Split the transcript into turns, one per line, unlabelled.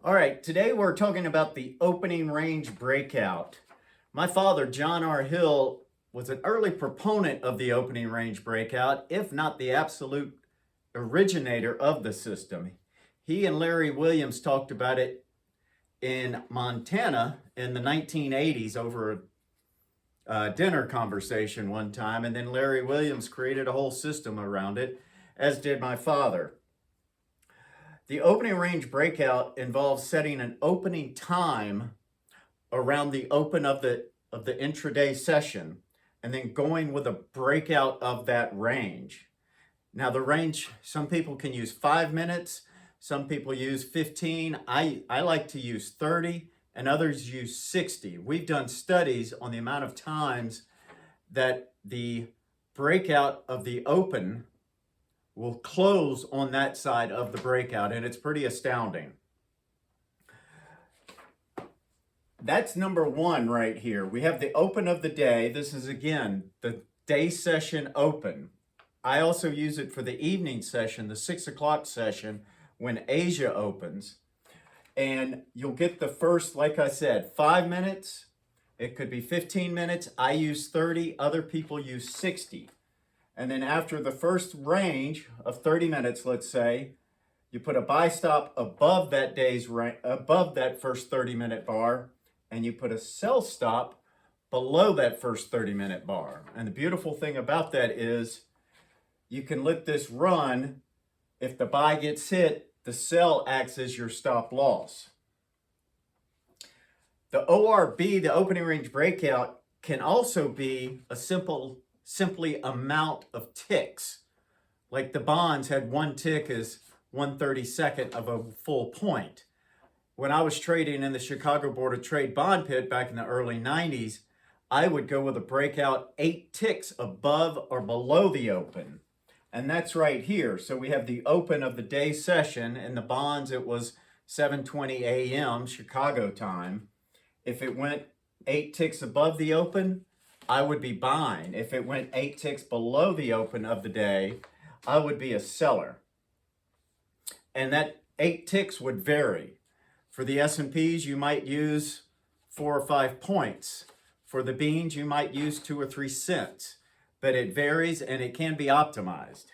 All right, today we're talking about the opening range breakout. My father, John R. Hill, was an early proponent of the opening range breakout, if not the absolute originator of the system. He and Larry Williams talked about it in Montana in the 1980s over a dinner conversation one time, and then Larry Williams created a whole system around it, as did my father. The opening range breakout involves setting an opening time around the open of the intraday session and then going with a breakout of that range. Now the range, some people can use 5 minutes, some people use 15. I like to use 30 and others use 60. We've done studies on the amount of times that the breakout of the open will close on that side of the breakout, and it's pretty astounding. That's number one right here. We have the open of the day. This is, again, the day session open. I also use it for the evening session, the 6 o'clock session, when Asia opens. And you'll get the first, like I said, 5 minutes. It could be 15 minutes. I use 30. Other people use 60. And then after the first range of 30 minutes, let's say, you put a buy stop above that above that first 30-minute bar, and you put a sell stop below that first 30-minute bar. And the beautiful thing about that is you can let this run. If the buy gets hit, the sell acts as your stop loss. The ORB, the opening range breakout, can also be a simply amount of ticks. Like the bonds had one tick as 1/32 of a full point. When I was trading in the Chicago Board of Trade bond pit back in the early 90s, I would go with a breakout 8 ticks above or below the open. And that's right here. So we have the open of the day session. In the bonds, it was 7:20 a.m. Chicago time. If it went 8 ticks above the open, I would be buying. If it went 8 ticks below the open of the day, I would be a seller. And that 8 ticks would vary. For the S&Ps, you might use 4 or 5 points. For the beans, you might use 2 or 3 cents. But it varies and it can be optimized.